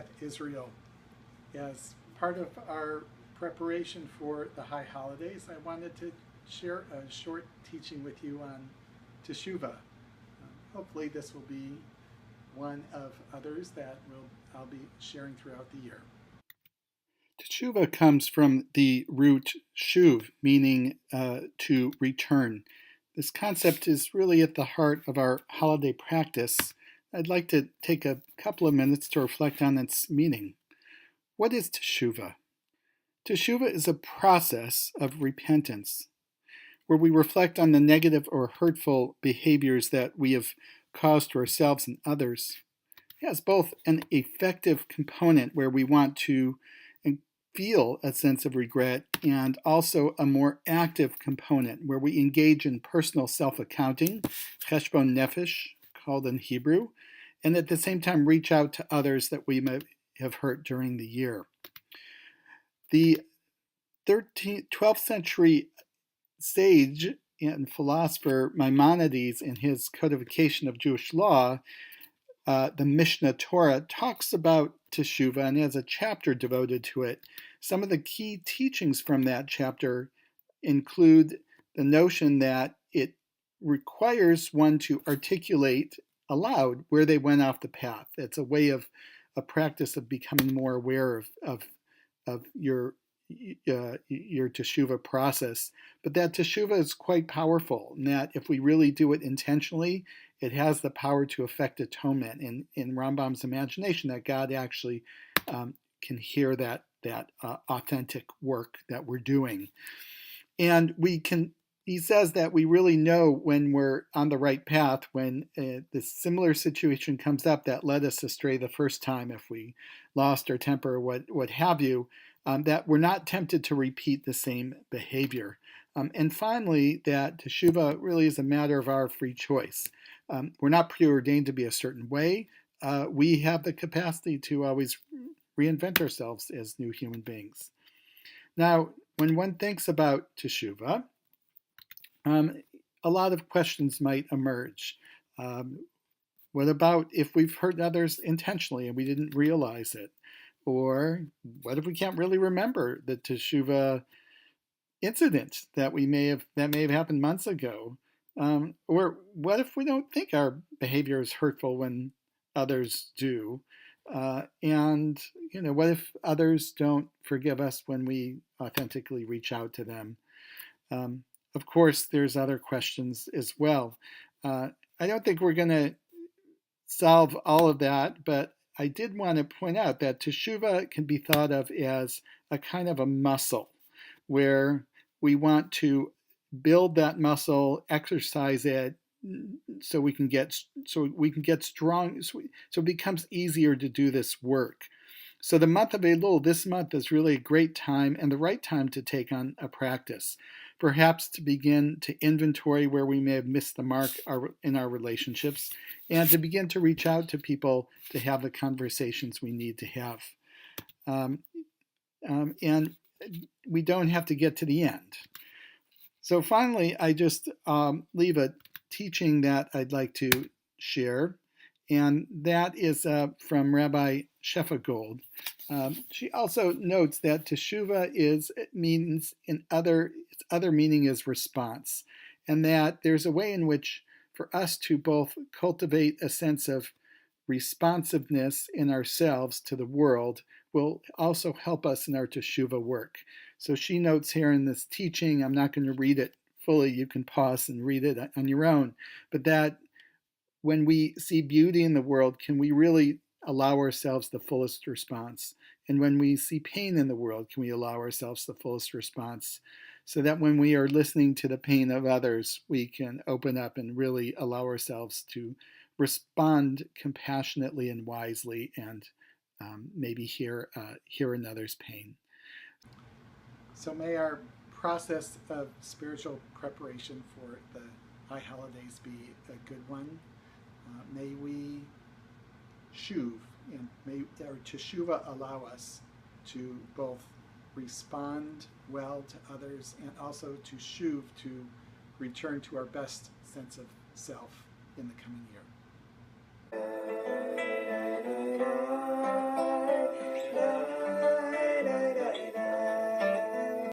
Beth Israel. As part of our preparation for the high holidays, I wanted to share a short teaching with you on Teshuva. Hopefully this will be one of others that I'll be sharing throughout the year. Teshuva comes from the root shuv, meaning to return. This concept is really at the heart of our holiday practice. I'd like to take a couple of minutes to reflect on its meaning. What is Teshuva? Teshuva is a process of repentance where we reflect on the negative or hurtful behaviors that we have caused to ourselves and others. It has both an effective component where we want to feel a sense of regret, and also a more active component where we engage in personal self-accounting, cheshbon nefesh, called in Hebrew, and at the same time reach out to others that we may have hurt during the year. The 12th century sage and philosopher Maimonides, in his codification of Jewish law, the Mishnah Torah, talks about Teshuva and has a chapter devoted to it. Some of the key teachings from that chapter include the notion that it requires one to articulate aloud where they went off the path. It's a way of a practice of becoming more aware of your Teshuva process. But that Teshuva is quite powerful, and that if we really do it intentionally, it has the power to affect atonement in Rambam's imagination, that God actually can hear that authentic work that we're doing. And he says that we really know when we're on the right path when this similar situation comes up that led us astray the first time, if we lost our temper, what have you, that we're not tempted to repeat the same behavior. And finally, that Teshuva really is a matter of our free choice. We're not preordained to be a certain way. We have the capacity to always reinvent ourselves as new human beings. Now, when one thinks about Teshuva, a lot of questions might emerge. What about if we've hurt others intentionally and we didn't realize it? Or what if we can't really remember the Teshuva incident that may have happened months ago? Or what if we don't think our behavior is hurtful when others do? And what if others don't forgive us when we authentically reach out to them? Of course, there's other questions as well. I don't think we're going to solve all of that, but I did want to point out that Teshuva can be thought of as a kind of a muscle where we want to build that muscle, exercise it, so we can get strong, so it becomes easier to do this work. So the month of Elul, this month, is really a great time and the right time to take on a practice. Perhaps to begin to inventory where we may have missed the mark in our relationships, and to begin to reach out to people to have the conversations we need to have. And we don't have to get to the end. So finally, I just leave a teaching that I'd like to share, and that is from Rabbi Shefa Gold. She also notes that Teshuva means its other meaning is response, and that there's a way in which for us to both cultivate a sense of responsiveness in ourselves to the world will also help us in our Teshuva work. So she notes here in this teaching, I'm not going to read it fully, you can pause and read it on your own, but that when we see beauty in the world, can we really allow ourselves the fullest response? And when we see pain in the world, can we allow ourselves the fullest response? So that when we are listening to the pain of others, we can open up and really allow ourselves to respond compassionately and wisely, and maybe hear another's pain. So may our process of spiritual preparation for the high holidays be a good one. May we shuv, and may our teshuva allow us to both respond well to others and also to shuv, to return to our best sense of self in the coming year.